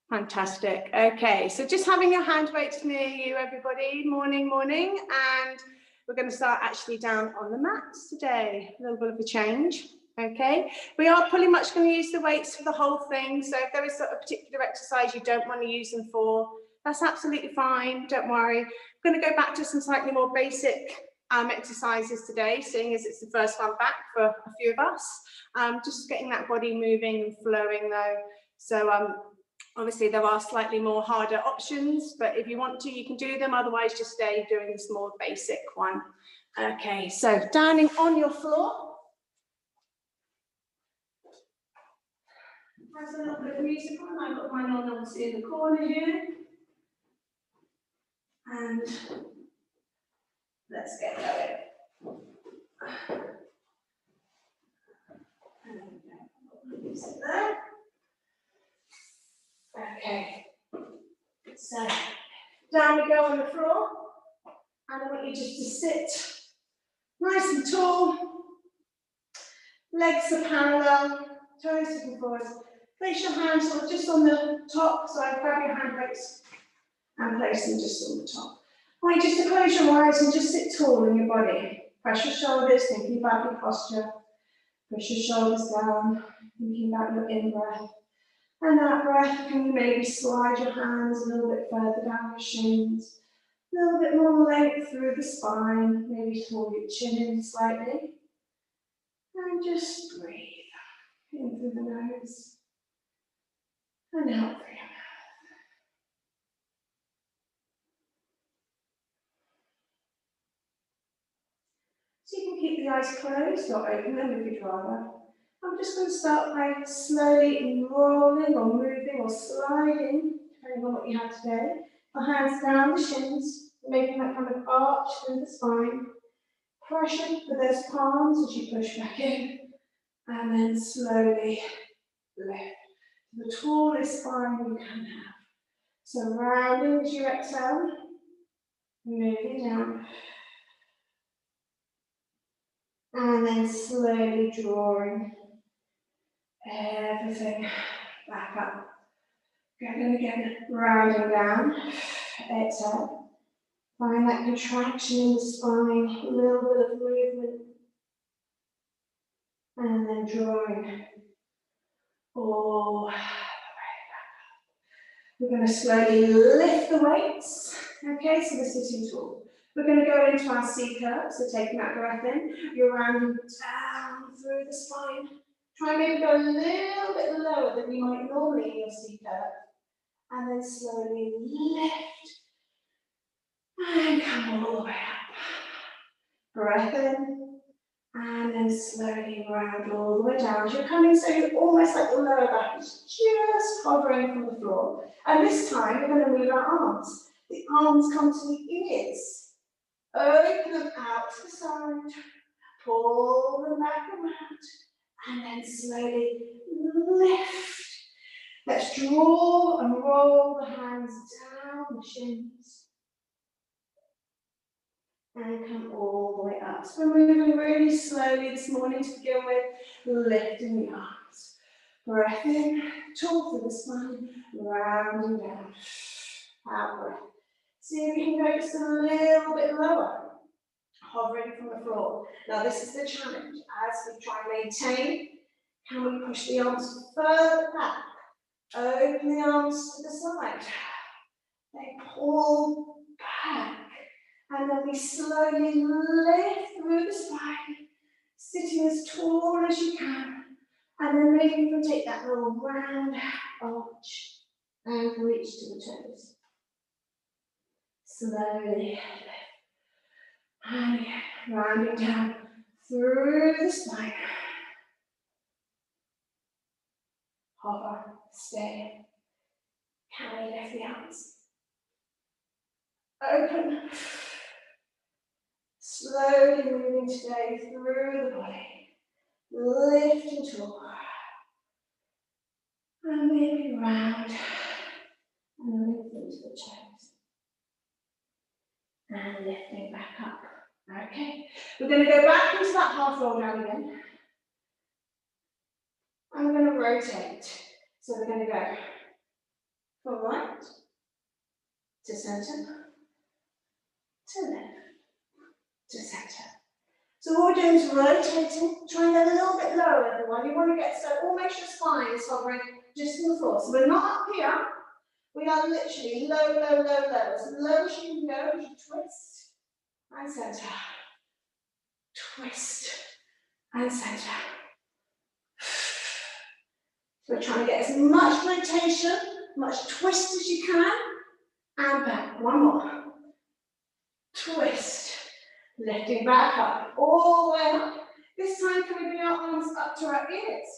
Fantastic. Okay, so just having your hand weights near you, everybody. Morning, morning. And we're going to start actually down on the mats today. A little bit of a change. Okay, we are pretty much going to use the weights for the whole thing. So if there is a particular exercise you don't want to use them for, that's absolutely fine. Don't worry. I'm going to go back to some slightly more basic exercises today, seeing as it's the first one back for a few of us. Just getting that body moving and flowing though. So obviously there are slightly more harder options, but if you want to, you can do them. Otherwise, just stay doing this more basic one. Okay, so standing on your floor. Has a little bit of music on. I've got mine on obviously in the corner here. And let's get going. Music there. Okay. So down we go on the floor. And I want you just to sit nice and tall. Legs are parallel. Toes sticking forwards. Place your hands sort of just on the top, so I grab your hand weights and place them just on the top. I want you just to close your eyes and just sit tall in your body. Press your shoulders, thinking about your posture. Push your shoulders down, thinking about your in-breath. And that breath, can you maybe slide your hands a little bit further down your shins. A little bit more length through the spine, maybe pull your chin in slightly. And just breathe in through the nose. And out through your mouth. So you can keep the eyes closed or open them if you'd rather. I'm just going to start by slowly rolling or moving or sliding, depending on what you have today. The hands down the shins, making that kind of arch through the spine. Pressure for those palms as you push back in. And then slowly lift. The tallest spine you can have. So rounding as you exhale, moving down. And then slowly drawing everything back up. Good, again, rounding down. Exhale. Find that contraction in the spine, a little bit of movement. And then drawing all the way back up. We're going to slowly lift the weights. Okay, so we're sitting tall. We're going to go into our C curve, so taking that breath in, you're rounding down through the spine. Try and maybe go a little bit lower than you might normally in your C curve. And then slowly lift. And come all the way up. Breath in. And then slowly round all the way down. You're coming so you're almost like the lower back is just hovering from the floor. And this time we're going to move our arms. The arms come to the ears. Open them out to the side. Pull them back around. And then slowly lift. Let's draw and roll the hands down the shins. And come all the way up. So we're moving really slowly this morning to begin with, lifting the arms. Breath in, tall through the spine, rounding down. Out breath. See if we can go just a little bit lower, hovering from the floor. Now this is the challenge. As we try and maintain, can we push the arms further back? Open the arms to the side. They pull back. And then we slowly lift through the spine, sitting as tall as you can. And then maybe you can take that little round arch and reach to the toes. Slowly lift. And again, rounding down through the spine. Hover, stay. Can we lift the arms? Open. Slowly moving today through the body. Lift and tall. And maybe round. And lift into the chest. And lifting back up. Okay. We're going to go back into that half roll down again. And we're going to rotate. So we're going to go to center, to left, to center. So what we're doing is rotating, try and get a little bit lower, everyone. You want to get so almost your spine is hovering just on the floor. So we're not up here. We are literally low, low, low, low. As low as you can go as you twist and center. Twist and center. So we're trying to get as much rotation, much twist as you can, and back. One more. Twist. Lifting back up, all the way up. This time, can we bring our arms up to our ears?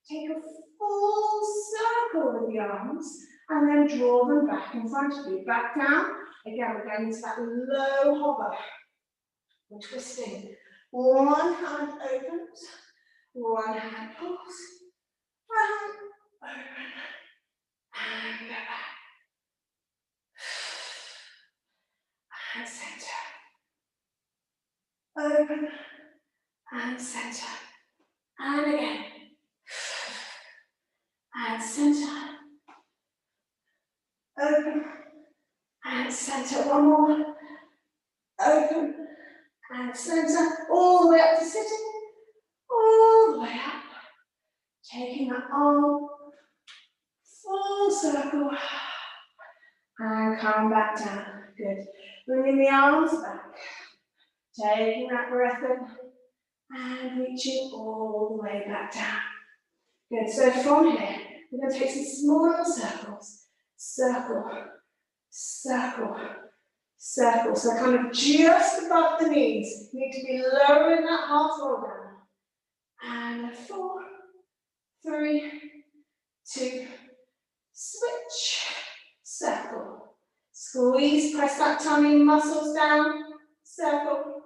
Take a full circle with the arms, and then draw them back in front of you. Back down. Again, we're going into that low hover. We're twisting. One hand opens, one hand pulls, and open, and back. And center. Open, and center. And again. And center. Open, and center. One more. Open, and center. All the way up to sitting. All the way up. Taking that arm. Full circle. And come back down. Good. Bringing the arms back. Taking that breath in. And reaching all the way back down. Good. So from here, we're going to take some smaller circles. Circle. Circle. Circle. So kind of just above the knees. You need to be lowering that heart roll down. And 4, 3, 2, switch. Circle. Squeeze, press that tummy muscles down. Circle.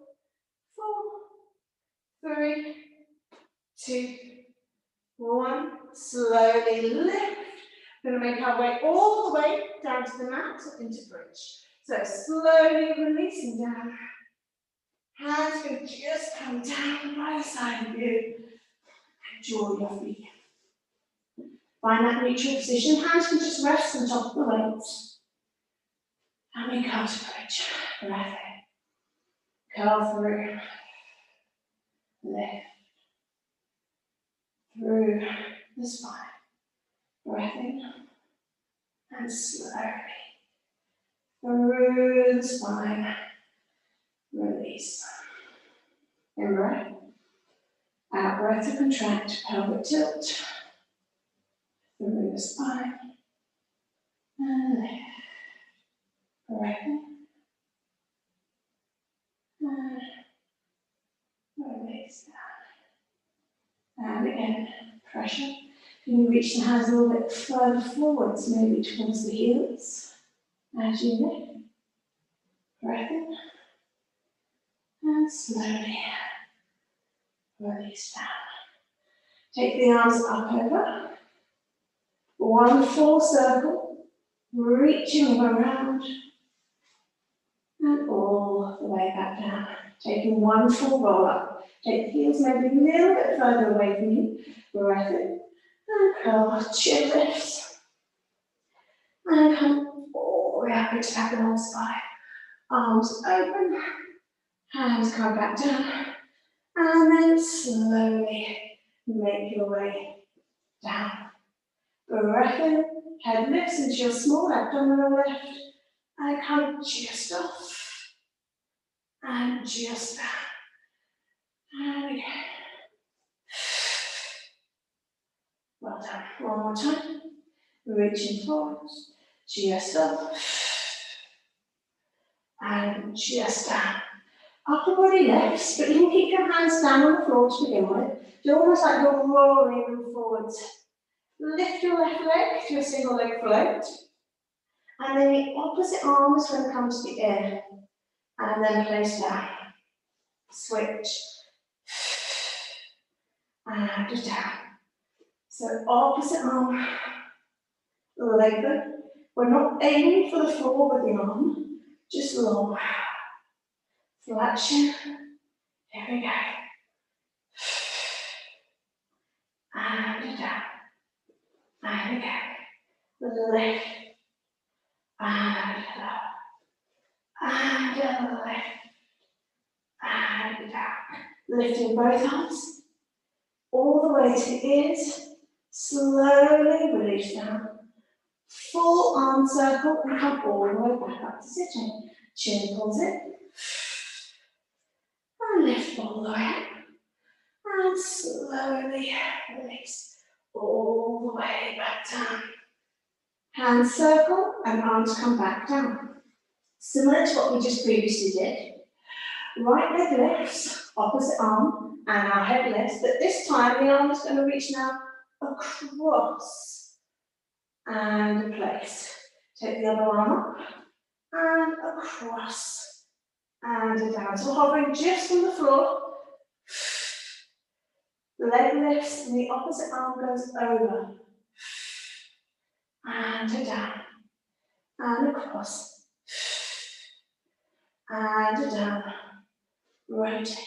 4, 3, 2, 1. Slowly lift. We're going to make our way all the way down to the mat into bridge. So slowly releasing down. Hands can just come down by the side of you. And draw your feet. Find that neutral position. Hands can just rest on top of the weights. And we come to bridge. Breath in. Curl through. Lift. Through the spine. Breath in. And slowly. Through the spine. Release. In breath. Out breath to contract. Pelvic tilt. Through the spine. And lift. Breath in. And release down. And again, pressure. Can you reach the hands a little bit further forwards, maybe towards the heels, as you lift. Breath in. And slowly release down. Take the arms up over. One full circle, reaching around. And all the way back down. Taking one full roll up. Take the heels maybe a little bit further away from you. Breath in. And curl, chin lifts. And come all the way up into that long spine. Arms open. Hands come back down. And then slowly make your way down. Breath in. Head lifts into your small abdominal lift. And come just off. And just down. And again. Well done. One more time. Reaching forwards. Just up. And just down. Upper body lifts, but you can keep your hands down on the floor to begin with. It's almost like you're rolling them forwards. Lift your left leg to a single leg float. And then the opposite arm is going to come to the ear. And then place down. Switch. And down. So opposite arm. Leg them. We're not aiming for the floor with the arm. Just long. Flexion. Here we go. And down. And again. Lift. and up, and left, and down. Lifting both arms all the way to the ears. Slowly release down. Full arm circle and come all the way back up to sitting. Chin pulls it. And lift all the way up. And slowly release all the way back down. Hands circle and arms come back down. Similar to what we just previously did. Right leg lifts, opposite arm, and our head lifts, but this time the arm is going to reach now across and place. Take the other arm up and across and down. So we're hovering just on the floor. The leg lifts and the opposite arm goes over and down and across and down. Rotate.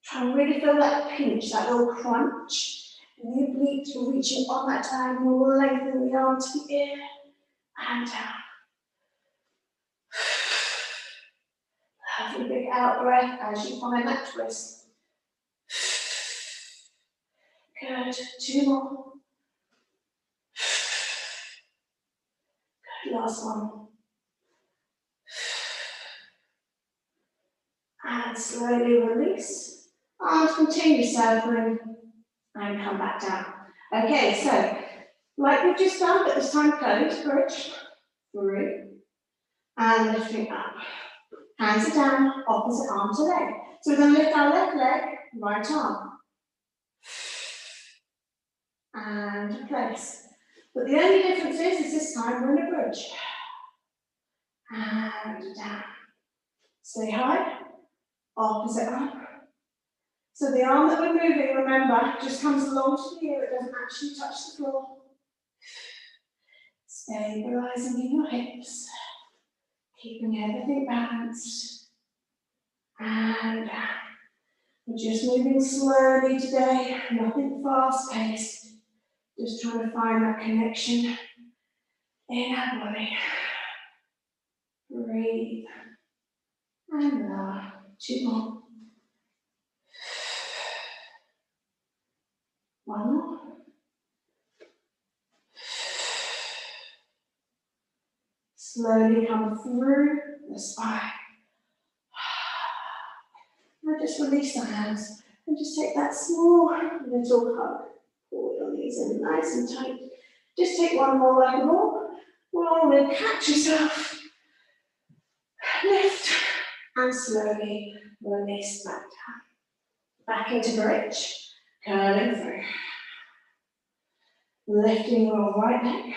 Try and really feel that pinch, that little crunch. And the obliques are reaching on that diagonal, lengthening the arm to the ear and down. Lovely big out breath as you find that twist. Good. 2 more. Good. Last one. And slowly release. Arms continue circling and come back down. Okay, so like we've just done, but this time close, bridge, 3, and lifting up. Hands are down, opposite arm to leg. So we're going to lift our left leg, right arm. And place. But the only difference is this time we're in a bridge. And down. Stay high, opposite arm. So the arm that we're moving, remember, just comes along to the ear, it doesn't actually touch the floor. Stabilising in your hips, keeping everything balanced. And we're just moving slowly today, nothing fast-paced. Just trying to find that connection in our body. Breathe. And lower. 2 more. 1 more. Slowly come through the spine. Now just release the hands and just take that small little hug. Pull your knees in nice and tight. Just take 1 more like a ball. Roll in, catch yourself. Lift and slowly release back down. Back into bridge. Curling through. Lifting your right leg.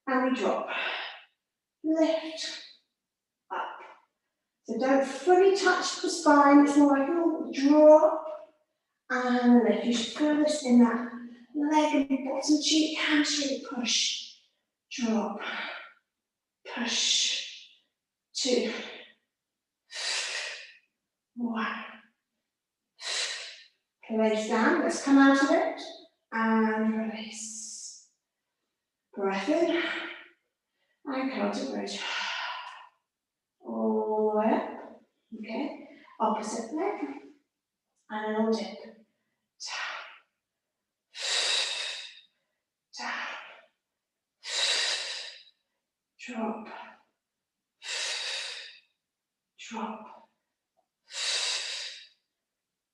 And we drop. Lift. Up. So don't fully touch the spine. It's more like a drop. And lift. You should feel this in that leg and bottom cheek, hamstring push. Drop. Push. 2. 1. Place down. Let's come out of it. And release. Breath in. And come to bridge. All the way up. Okay. Opposite leg. And a little dip. Down. Drop. Drop.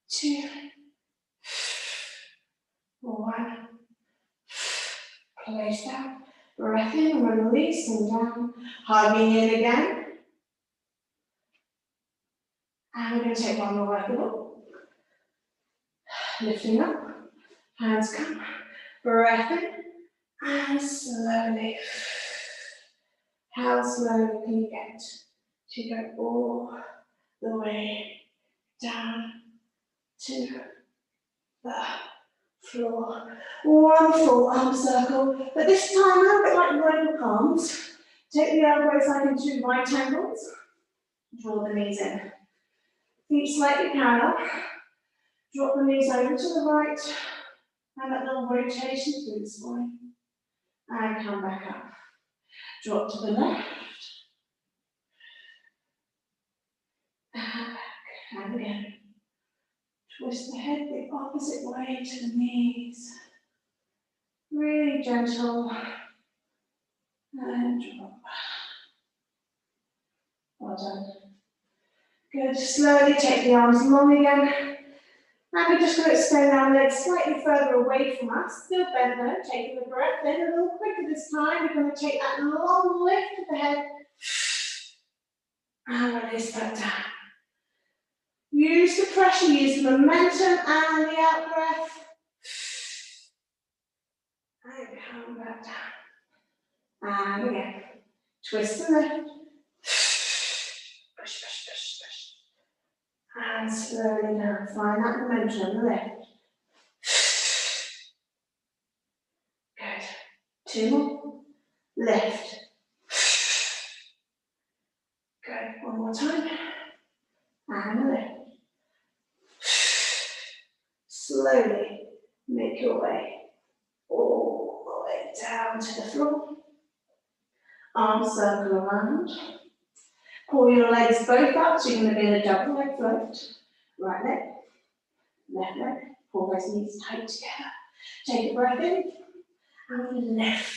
2. 1. Place down. Breath in, release and down. Hugging in again. And we're going to take 1 more like a ball. Lifting up. Hands come. Breath in. And slowly. How slowly can you get to go all the way down to the floor? 1 full arm circle, but this time a little bit like rope palms. Take the elbows like into right angles. Draw the knees in. Feet slightly parallel. Drop the knees over to the right. And that little rotation through the spine. And come back up. Drop to the left. And again. Twist the head the opposite way to the knees. Really gentle. And drop. Well done. Good. Slowly take the arms long again. And we're just going to extend our legs slightly further away from us. Still bend though, taking the breath in a little quicker this time. We're going to take that long lift of the head. And release that down. Use the pressure, use the momentum and the out breath. And come back down. And again. Twist and lift. Push, push, push, push. And slowly down. Find that momentum, lift. Good. Two more. Lift. Good. One more time. And lift. Slowly make your way all the way down to the floor. Arms circle around. Pull your legs both up, so you're going to be in a double leg float. Right leg, left leg. Pull those knees tight together. Take a breath in, and lift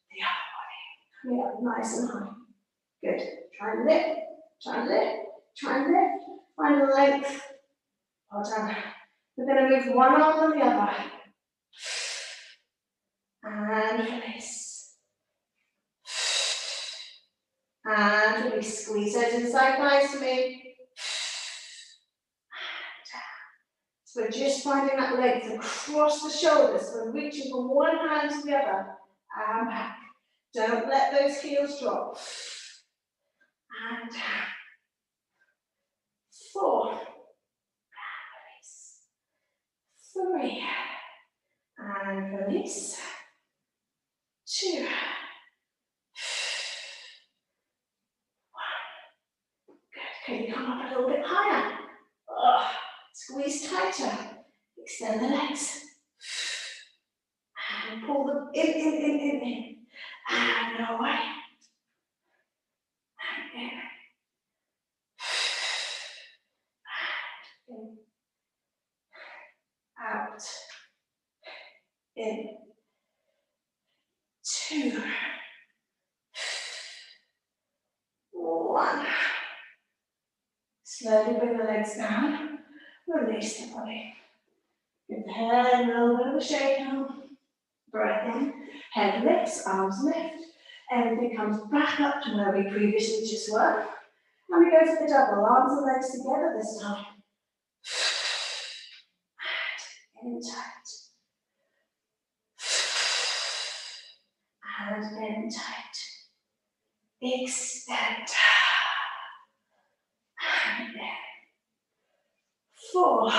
the upper body. Coming up nice and high. Good. Try and lift, try and lift, try and lift. Find the length. Well done. We're going to move one arm on the other. And release. And release. Squeeze those inside thighs for me. So we're just finding that length across the shoulders. So we're reaching from one hand to the other. And back. Don't let those heels drop. And down. 4. And release. 3. And release. 2. 1. Good. Can you come up a little bit higher? Squeeze tighter. Extend the legs. And pull them in. And away. And in. And in. Out. In. 2. 1. Slowly bring the legs down. Release the body. Give the head a little bit of a shake now. Breath in. Head lifts, arms lift. Everything comes back up to where we previously just were. And we go for the double. Arms and legs together this time. And in tight. And in tight. Extend. And in. 4.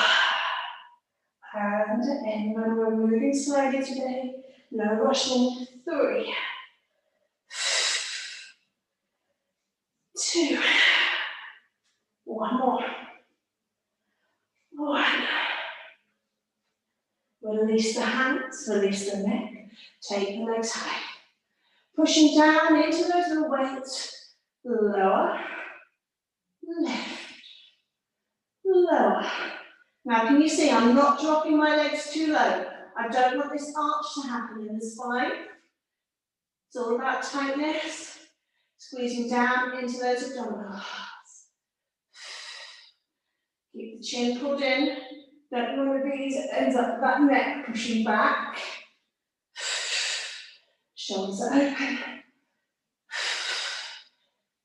And in. When we're moving slowly today, no rushing. 3. 2. 1 more. 1. Release the hands, release the neck. Take the legs high. Pushing down into those little weights. Lower. Lift. Lower. Now can you see I'm not dropping my legs too low. I don't want this arch to happen in the spine. It's all about tightness. Squeezing down into those abdominals. Keep the chin pulled in. Don't want to be it ends up that neck pushing back. Shoulders are open.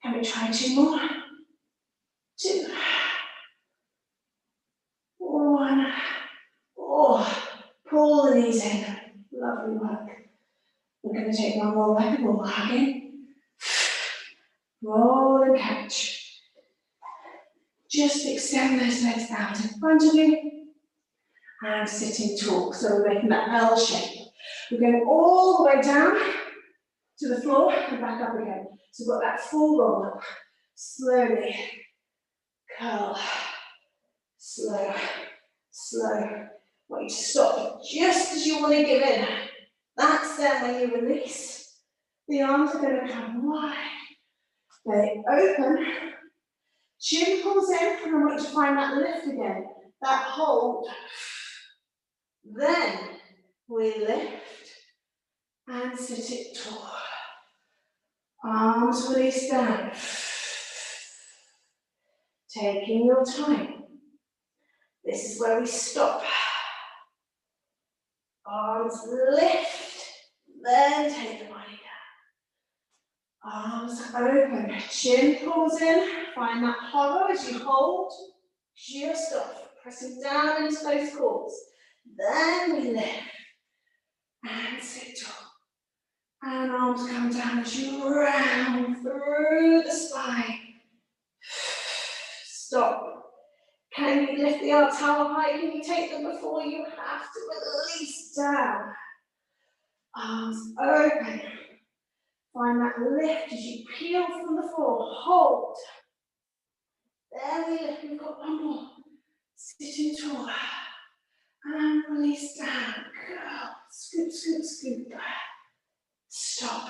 Can we try 2 more? 2. 1. Oh, pull the knees in. Lovely work. We're going to take one more leg, we'll hug in. Roll and catch. Just extend those legs out in front of you. And sitting tall, so we're making that L shape. We're going all the way down to the floor and back up again. So we've got that full roll up. Slowly curl. Slow, slow. I want you to stop just as you want to give in. That's then when you release. The arms are going to come wide. They open. Chin pulls in, and I want you to find that lift again. That hold. Then we lift and sit it tall. Arms release down. Taking your time. This is where we stop. Arms lift, then take the body down. Arms open, chin pulls in, find that hollow as you hold, just off, pressing down into those quads. Then we lift and sit tall. And arms come down as you round through the spine. Stop. Can you lift the arms? How high can you take them before you have to release down? Arms open. Find that lift as you peel from the floor. Hold. There we lift. We've got one more. Sitting tall. And release down. Go. Scoop, scoop, scoop. Stop.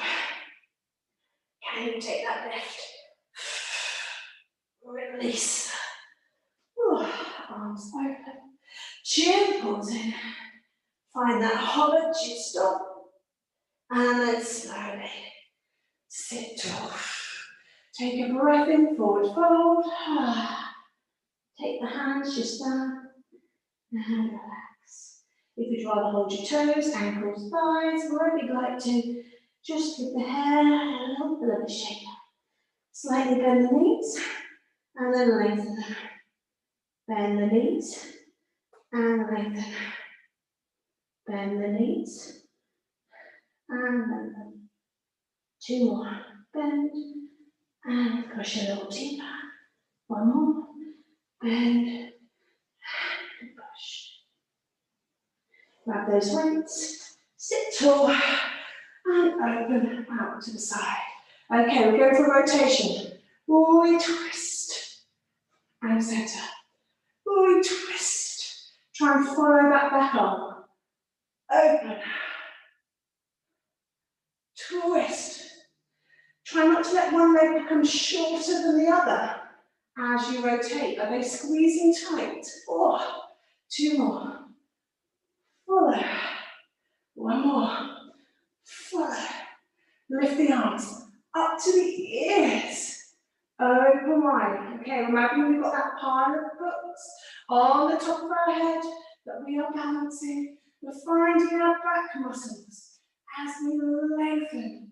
Can you take that lift? Release. Ooh, arms open. Chin pulls in. Find that hollow, just stop. And then slowly sit tall. Take a breath in, forward fold. Take the hands just down and relax. If you'd rather hold your toes, ankles, thighs, wherever you'd like to, just with the hair a little bit of a shape. Slightly bend the knees and then lengthen them. Bend the knees and lengthen. Bend the knees and lengthen. Two more. Bend and push a little deeper. One more. Bend and push. Grab those weights. Sit tall and open out to the side. Okay, we're going for rotation. We twist and center. We twist. Try and follow that back arm. Open. Twist. Try not to let one leg become shorter than the other as you rotate. Are they squeezing tight? 4. 2 more. Follow. 1 more. Follow. Lift the arms up to the ears. Open wide. Okay, remember we've got that pile of books on the top of our head that we are balancing. We're finding our back muscles as we lengthen.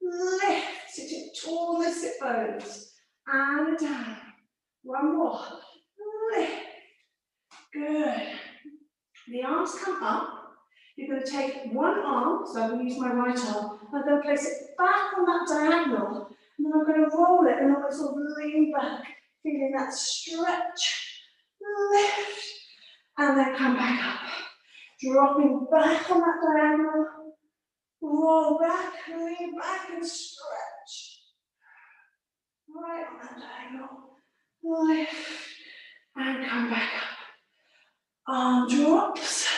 Lift, sitting tall in the sit bones. And down. 1 more. Lift. Good. The arms come up. You're going to take one arm, so I'm going to use my right arm, and I'm going to place it back on that diagonal, and then I'm going to roll it, and I'm going to sort of lean back, feeling that stretch, lift, and then come back up. Dropping back on that diagonal, roll back, lean back, and stretch. Right on that diagonal, lift, and come back up. Arm drops.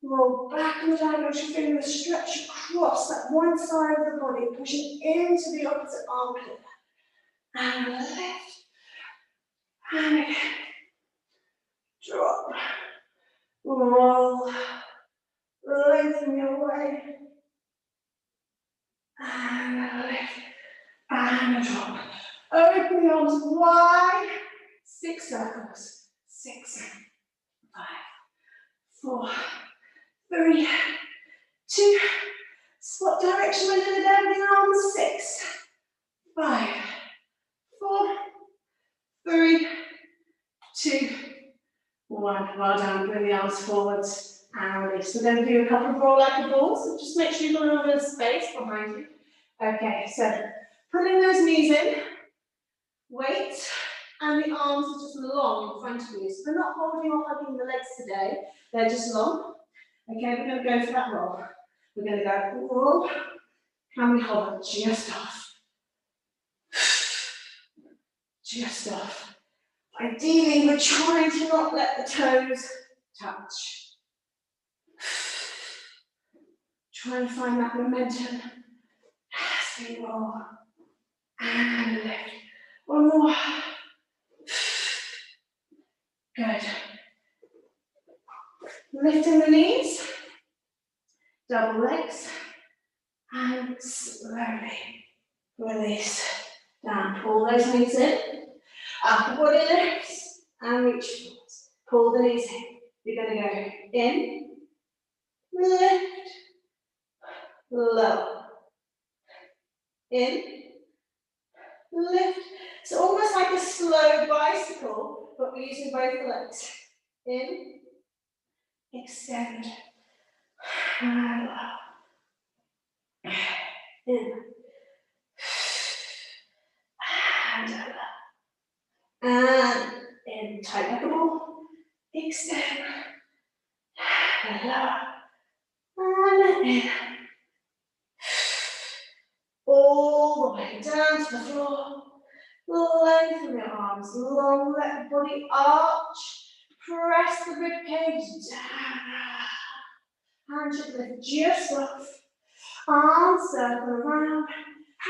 Roll back on the diagonal, you're feeling the stretch across that one side of the body, pushing into the opposite armpit. And lift. And again. Drop. Roll. Lengthen your way. And lift. And drop. Open the arms wide. 6 circles. 6, 5, 4, 3, 2, swap direction when you're down the arms. 6, 5, 4, 3, 2, 1. Well done. Bring the arms forwards and release. We're going to do a couple of roll like a ball, so just make sure you've got a little bit of space behind you. Okay, so pulling those knees in, weight, and the arms are just long in front of you. So we're not holding or hugging the legs today, they're just long. Okay, we're going to go for that roll. We're going to go roll. Can we hover just off? Just off. Ideally, we're trying to not let the toes touch. Try and find that momentum. 3 more. And lift. 1 more. Good. Lifting the knees. Double legs. And slowly release down. Pull those knees in. Upper body lifts. And reach forwards. Pull the knees in. You're going to go in. Lift. Lower. In. Lift. It's almost like a slow bicycle, but we're using both legs. In. Extend. And up. In. And up. And in. Tight like a ball. Extend. And lower. And in. All the way down to the floor. Lengthen your arms long, let the body arch. Press the ribcage down. Hand should lift just off. Arms circle around.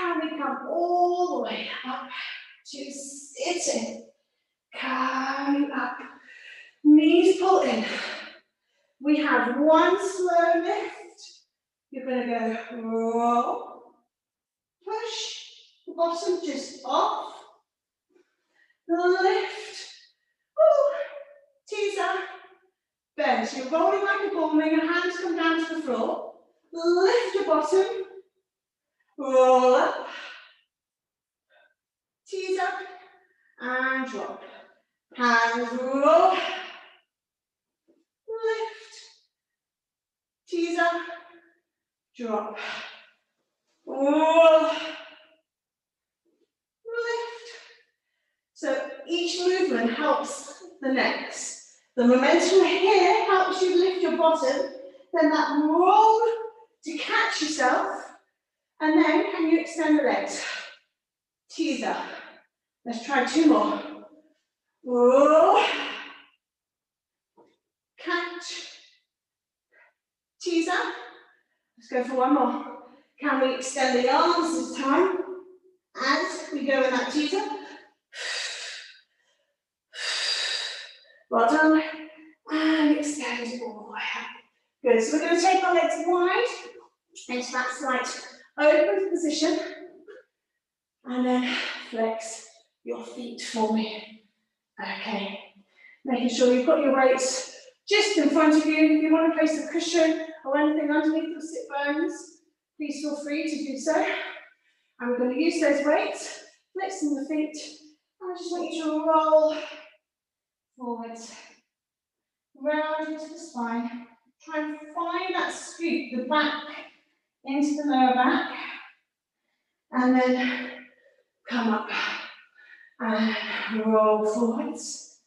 And we come all the way up to sitting. Coming up. Knees pull in. We have one slow lift. You're going to go roll. Push the bottom just off. Lift. Teaser. Bend. So you're rolling like a ball, make your hands come down to the floor. Lift your bottom. Roll up. Tease up. And drop. Hands roll. Lift. Tease up. Drop. Roll. Lift. So each movement helps the next. The momentum here helps you lift your bottom, then that roll to catch yourself, and then can you extend the legs? Tease up. Let's try 2 more. Roll. Catch. Tease up. Let's go for 1 more. Can we extend the arms this time as we go in that teaser? Well done. And extend all the way up. Good. So we're going to take our legs wide into that slight open position. And then flex your feet for me. Okay. Making sure you've got your weights just in front of you. If you want to place a cushion or anything underneath your sit bones, please feel free to do so. And we're going to use those weights, flexing the feet. And I just want you to roll forwards, round into the spine. Try and find that scoop, the back into the lower back. And then come up and roll forwards.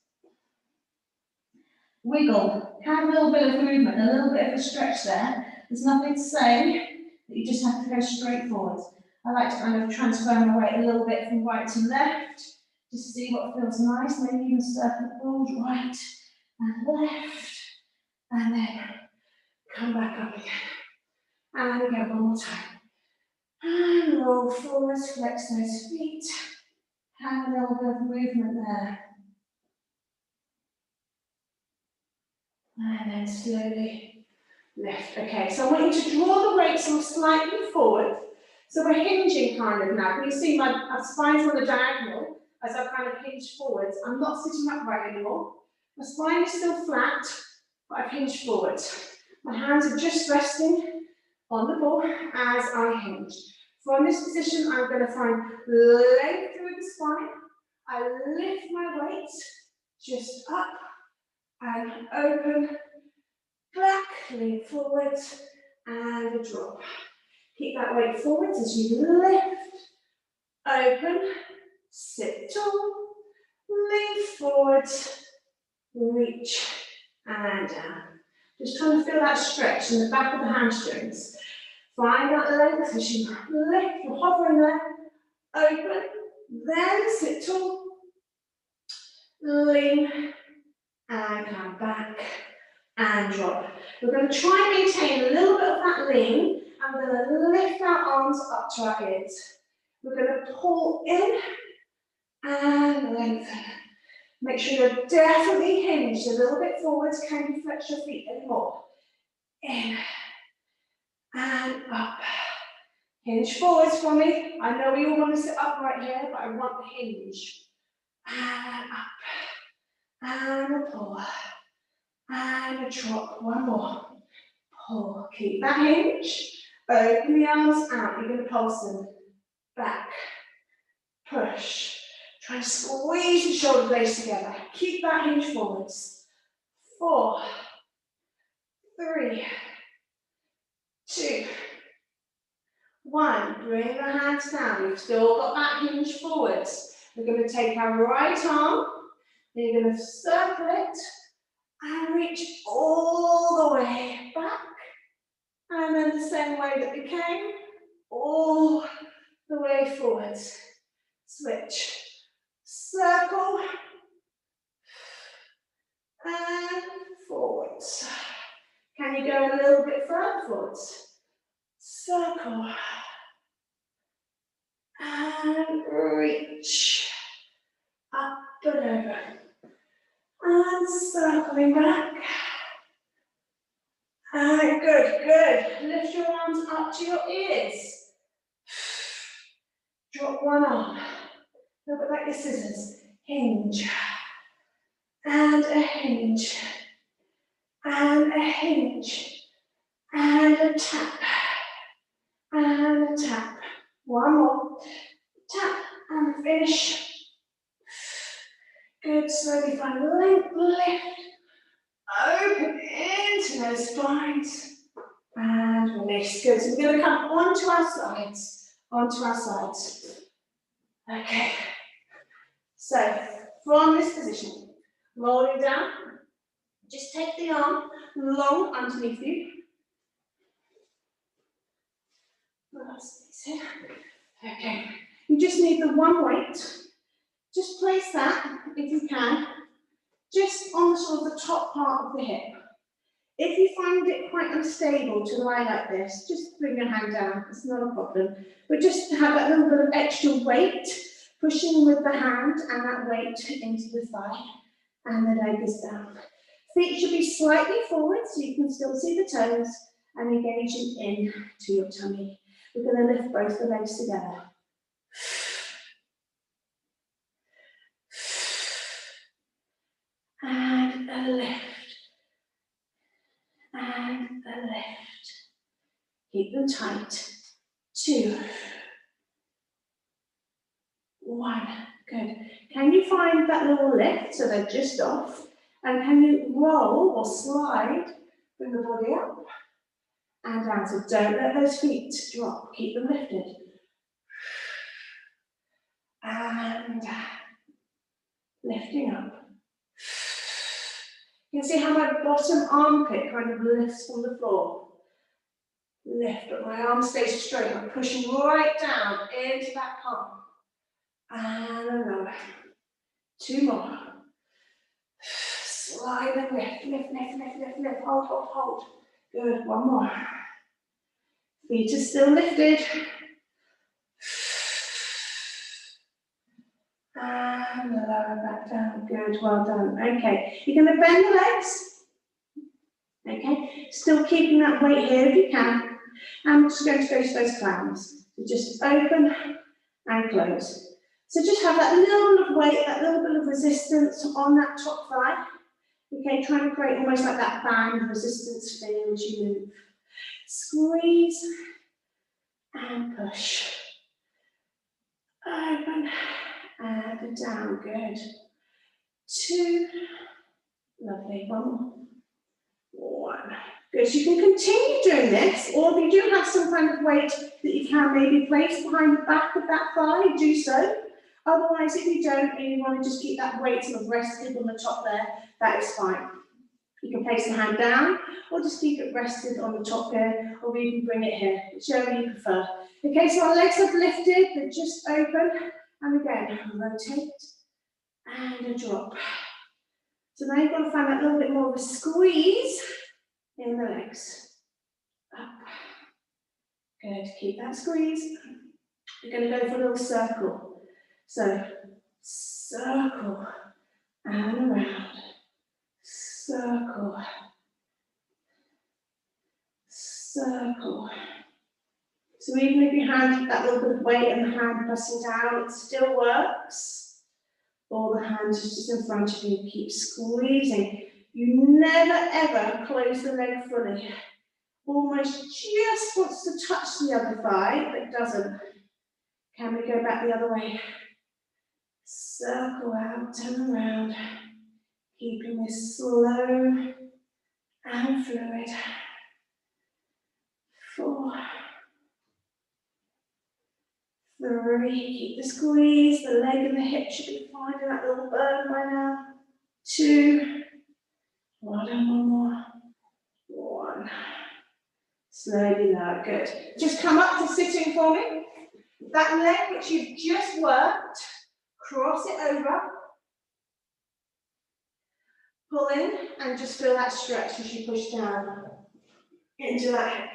Wiggle. Have a little bit of movement, a little bit of a stretch there. There's nothing to say that you just have to go straight forwards. I like to kind of transfer my weight a little bit from right to left, just see what feels nice. Maybe even circle forward, right and left, and then come back up again. And again, 1 more time. And roll forwards, flex those feet. Have a little bit of movement there. And then slowly lift. Okay, so I want you to draw the weights slightly forward. So we're hinging kind of now. Can you see my spine's on the diagonal as I've kind of hinged forwards? I'm not sitting upright anymore. My spine is still flat, but I've hinged forwards. My hands are just resting on the ball as I hinge. From this position, I'm going to find length through the spine. I lift my weight just up and open, back, lean forwards, and a drop. Keep that weight forwards as you lift, open, sit tall, lean forwards, reach, and down. Just trying to feel that stretch in the back of the hamstrings. Find that length as you lift, you're hovering there, open, then sit tall, lean, and come back and drop. We're going to try and maintain a little bit of that lean and we're going to lift our arms up to our ears. We're going to pull in and lengthen. Make sure you're definitely hinged a little bit forwards. Can you flex your feet anymore? In and up. Hinge forwards for me. I know we all want to sit up right here, but I want the hinge. And up. And a pull. And a drop. One more. Pull. Keep that hinge. Open the arms out. You're going to pulse them. Back. Push. Try to squeeze the shoulder blades together. Keep that hinge forwards. 4, 3, 2, 1. Bring the hands down. We've still got that hinge forwards. We're going to take our right arm. And you're going to circle it and reach all the way back. And then the same way that we came, all the way forwards. Switch. Circle. And forwards. Can you go a little bit further forwards? Circle. And reach. Up and over. And circling back. And good, good. Lift your arms up to your ears. Drop one arm. A little bit like your scissors. Hinge. And a hinge. And a hinge. And a tap. And a tap. One more. Tap and finish. Good. Slowly find length, lift. Open into those spines. And release. Good. So we're going to come onto our sides. Onto our sides. Okay. So from this position, rolling down. Just take the arm long underneath you. Okay. You just need the one weight. Just place that, if you can, just on the sort of the top part of the hip. If you find it quite unstable to lie like this, just bring your hand down, it's not a problem. But just have that little bit of extra weight, pushing with the hand and that weight into the thigh, and the leg is down. Feet should be slightly forward so you can still see the toes and engaging in to your tummy. We're going to lift both the legs together. And a lift. And a lift. Keep them tight. 2, 1. Good. Can you find that little lift so they're just off? And can you roll or slide, bring the body up and down. So don't let those feet drop. Keep them lifted. And lifting up. You can see how my bottom armpit kind of lifts from the floor. Lift, but my arm stays straight. I'm pushing right down into that palm. And another. 2 more. Slide and lift, lift, lift, lift, lift, lift. Hold, hold, hold. Good, 1 more. Feet are still lifted. And lower back down. Good, well done. Okay, you're going to bend the legs. Okay, still keeping that weight here if you can. And we're just going to go to those clowns. So just open and close. So just have that little bit of weight, that little bit of resistance on that top thigh. Okay, trying to create almost like that band resistance feel as you move. Squeeze and push. Open and down. Good. 2. Lovely. 1 more. 1. Good. So you can continue doing this, or if you do have some kind of weight that you can maybe place behind the back of that thigh, do so. Otherwise, if you don't and you want to just keep that weight sort of rested on the top there, that is fine. You can place the hand down, or just keep it rested on the top here, or you can bring it here, whichever you prefer. Okay, so our legs have lifted, they're just open, and again, rotate, and a drop. So now you've got to find that little bit more of a squeeze in the legs. Up, Good, keep that squeeze. We're going to go for a little circle. So, circle and around. Circle. Circle. So even if you have that little bit of weight and the hand pressing down, it still works. Or the hand is just in front of you, keep squeezing. You never ever close the leg fully. Almost just wants to touch the other thigh, but doesn't. Can we go back the other way? Circle out and around. Keeping this slow and fluid. 4, 3, keep the squeeze, the leg and the hip should be finding that little burn by now. 2, well done, 1 more. 1. Slowly lower, good. Just come up to sitting for me. That leg which you've just worked, cross it over. Pull in and just feel that stretch as you push down into that hip.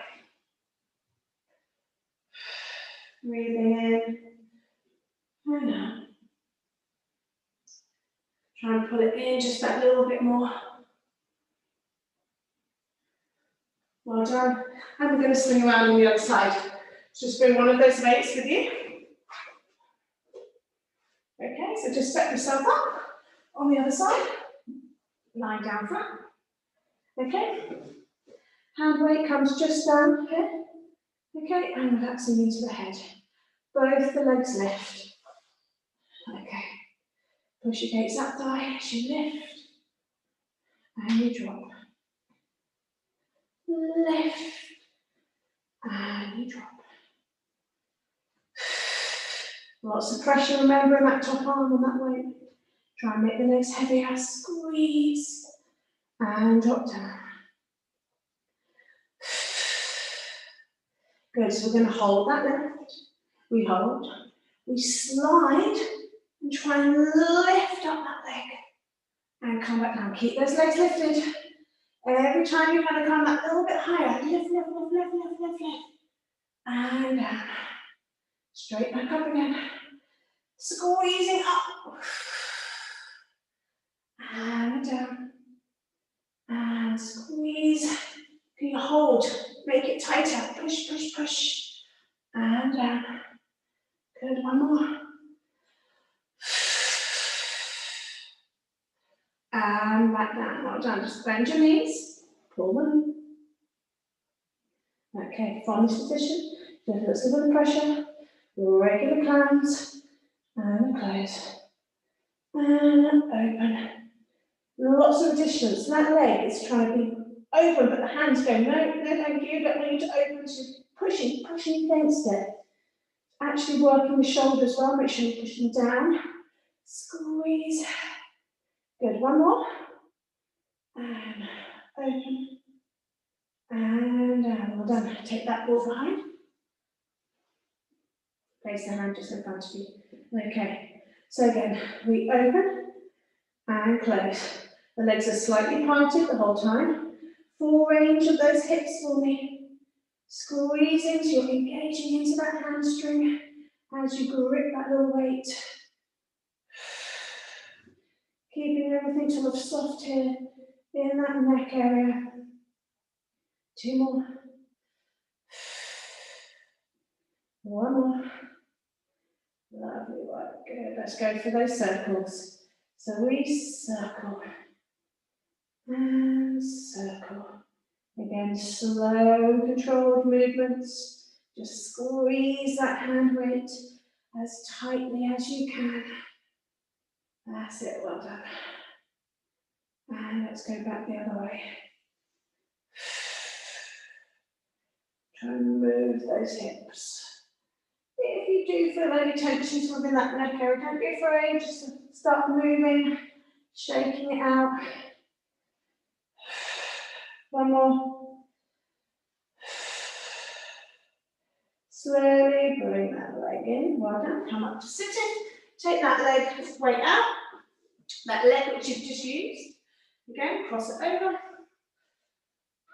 Breathing in and out. Try and pull it in just that little bit more. Well done. And we're going to swing around on the other side. Just bring one of those weights with you. Okay, so just set yourself up on the other side. Lying down flat. Okay. Hand weight comes just down here. Okay, and relaxing into the head. Both the legs lift. Okay. Push against that thigh as you lift. And you drop. Lift. And you drop. Lots of pressure, remember, in that top arm and that weight. Try and make the legs heavier. Squeeze. And drop down. Good, so we're going to hold that lift. We hold. We slide and try and lift up that leg. And come back down. Keep those legs lifted. Every time you want to come that little bit higher. Lift, lift, lift, lift, lift, lift, lift. And down. Straight back up again. Squeezing up. And down. And squeeze. Can you hold? Make it tighter. Push, push, push. And down. Good, 1 more. And back down. Well done. Just bend your knees. Pull them. Okay, from this position, just let's give it the pressure. Regular clams. And close. And open. Lots of additions. That leg is trying to be open, but the hands go, no, no, thank you, don't want you to open. So pushing against it. Actually working the shoulders well, make sure you push them down. Squeeze. Good, 1 more. And open. And down, well done. Take that ball behind. Place the hand just in front of you. Okay, so again, we open and close. The legs are slightly parted the whole time. Full range of those hips for me. Squeezing so you're engaging into that hamstring as you grip that little weight. Keeping everything sort of soft here in that neck area. 2 more. 1 more. Lovely work. Good. Let's go for those circles. So we circle and circle. Again, slow, controlled movements. Just squeeze that hand weight as tightly as you can. That's it, well done. And let's go back the other way. Try and move those hips. If you do feel any tensions within that neck area, don't be afraid, just start moving, shaking it out. 1 more. Slowly bring that leg in, well done, come up to sitting. Take that leg weight out, that leg which you've just used. Again, cross it over.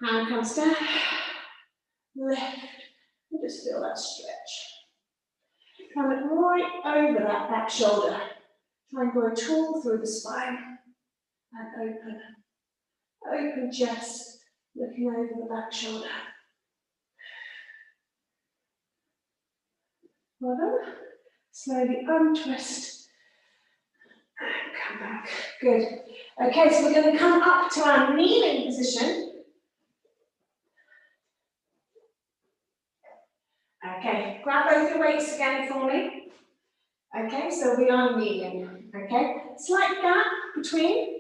Hand comes down, lift And just feel that stretch. Come right over that back shoulder. Try and go tall through the spine. And open. Open chest, looking over the back shoulder. Well done. Slowly untwist. And come back. Good. Okay, so we're going to come up to our kneeling position. Okay, grab both your weights again for me. Okay, so we are kneeling. Okay, slight gap between.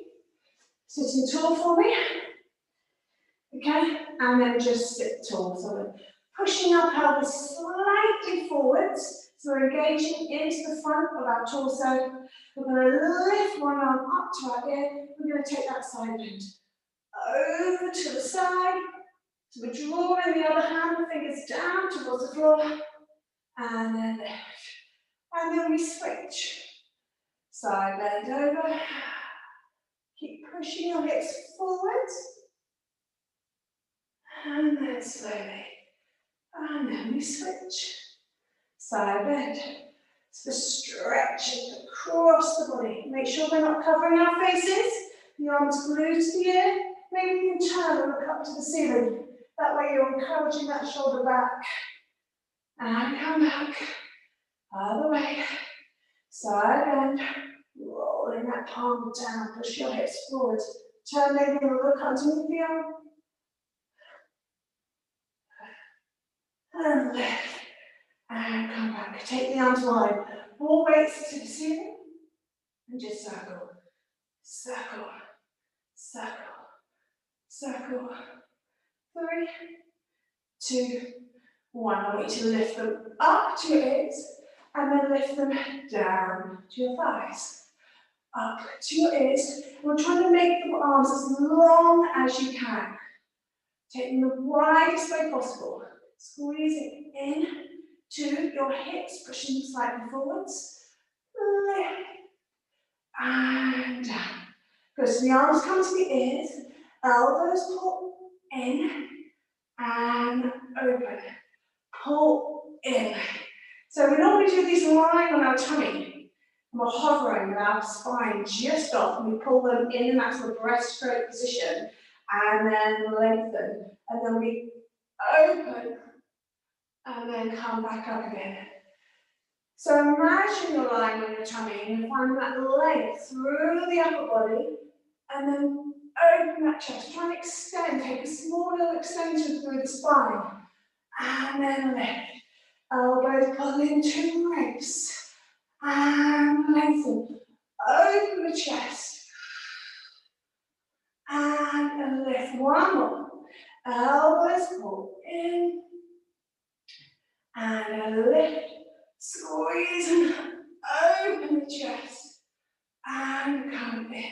Sitting tall for me. Okay, and then just sit tall. So we're pushing our pelvis slightly forwards. So we're engaging into the front of our torso. We're going to lift one arm up to our ear. We're going to take that side bend over to the side. So we're drawing the other hand, the fingers down towards the floor. And then lift. And then we switch. Side bend over. Keep pushing your hips forwards. And then slowly. And then we switch. Side bend. So stretching across the body. Make sure we're not covering our faces. The arms glued to the ear. Maybe you can turn and look up to the ceiling. That way you're encouraging that shoulder back. And come back. Other way. Side bend. Rolling that palm down. Push your hips forward. Turn maybe and look underneath the arm. And lift. And come back. Take the arms wide. All weights to the ceiling. And just circle. Circle. Circle. Circle. 3, 2, 1. I want you to lift them up to your ears. And then lift them down to your thighs. Up to your ears. We're trying to make the arms as long as you can. Taking the widest way possible. Squeezing in to your hips, pushing slightly forwards. Lift. And down. Good. So the arms come to the ears. Elbows pull in. And open. Pull in. So we normally do these lying on our tummy. And we're hovering with our spine just off. And we pull them in that sort of breaststroke position. And then lengthen. And then we open. And then come back up again. So imagine you're lying on your tummy and you find that length through the upper body. And then open that chest. Try and extend. Take a small little extension through the spine. And then lift. Elbows pull into ribs. And lengthen. Open the chest. And lift. One more. Elbows pull in. And lift. Squeeze and open the chest. And come in.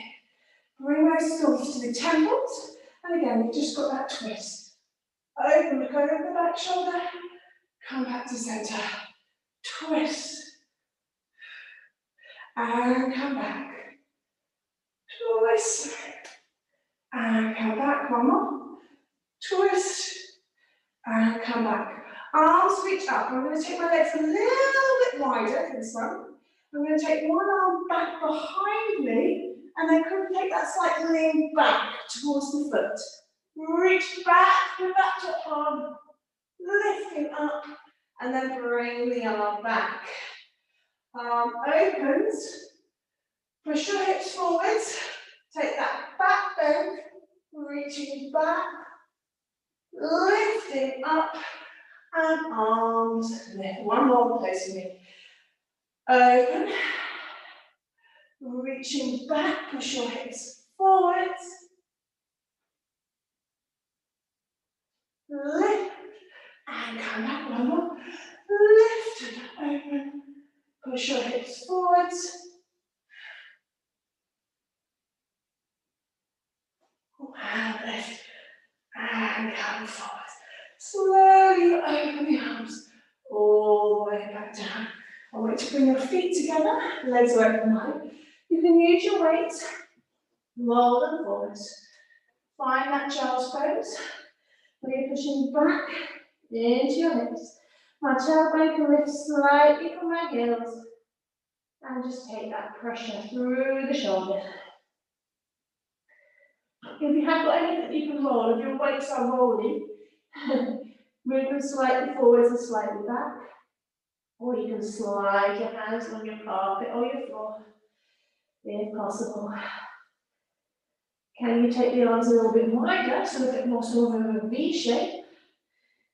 Bring those thumbs to the temples. And again, we've just got that twist. Open, look over the back shoulder. Come back to center. Twist. And come back. Twist. And come back. One more. Twist. And come back. Arms reach up. I'm going to take my legs a little bit wider for this one. I'm going to take one arm back behind me. And then take that slight lean back towards the foot. Reach back with that top arm. Lifting up. And then bring the arm back. Arm opens. Push your hips forwards. Take that back bend. Reaching back. Lifting up. And arms lift. One more place for me. Open. Reaching back. Push your hips forwards. Lift. And come back. One more. Lift and open. Push your hips forwards. And lift. And come forward. Slowly open the arms all the way back down. I want you to bring your feet together, legs are open wide. You can use your weights, roll them forwards. Find that child's pose where you're pushing back into your hips My tailbone can lift slightly from my heels and just take that pressure through the shoulders. If you have got anything you can roll, if your weights are rolling, move them slightly forwards and slightly back. Or you can slide your hands on your carpet or your floor, if possible. Can you take the arms a little bit wider, so a bit more sort of a V shape?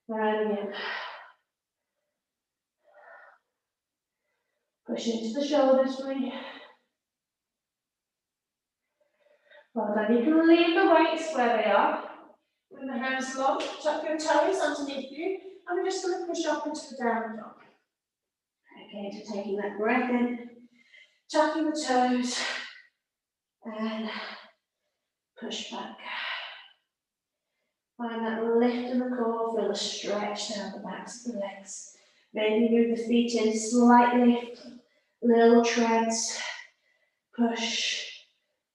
And again. Push into the shoulders for you. Well then, you can leave the weights where they are. With the hands long, tuck your toes underneath you. And we're just going to push up into the down dog. Okay, so taking that breath in, tucking the toes, and push back. Find that lift in the core, feel a stretch down the backs of the legs. Maybe move the feet in slightly, little treads. Push,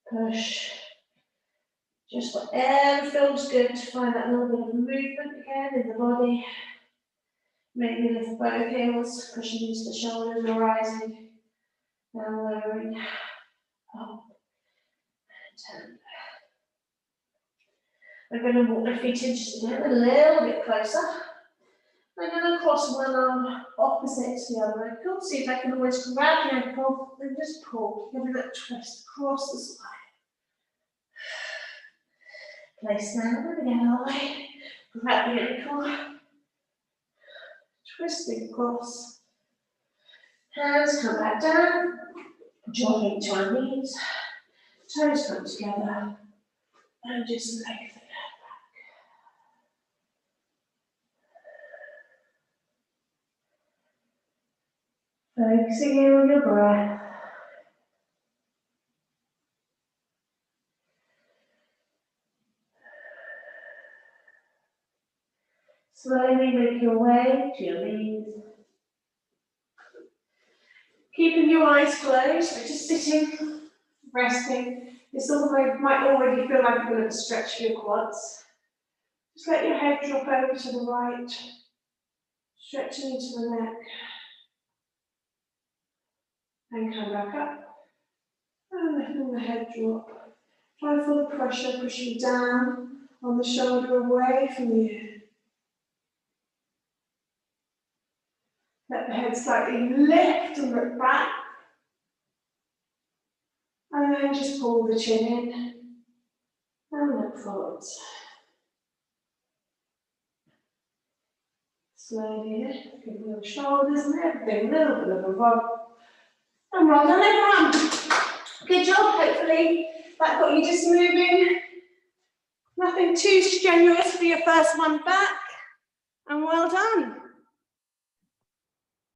push. Just whatever feels good to find that little bit of movement again in the body. Maybe lift both heels, pushing into the shoulders, rising and lowering, up and down. We're going to walk the feet in just again a little bit closer. I'm going to cross one arm opposite to the other ankle. See if I can always grab the ankle and just pull. Give it that twist across the spine. Place down and again all the way. Grab the ankle. Twisting across. Hands come back down. Jogging to our knees. Toes come together. And just lengthen it back. Focusing in on your breath. Slowly make your way to your knees. Keeping your eyes closed, but just sitting, resting. This might already feel like a bit of a stretch for your quads. Just let your head drop over to the right, stretching into the neck. And come back up. And letting the head drop. Try to feel the pressure pushing down on the shoulder away from you. Let the head slightly lift and look back. And then just pull the chin in and look forwards. Slowly lift, give the shoulders and everything, a little bit of a roll. And well done everyone. Good job, hopefully that got you just moving. Nothing too strenuous for your first one back. And well done.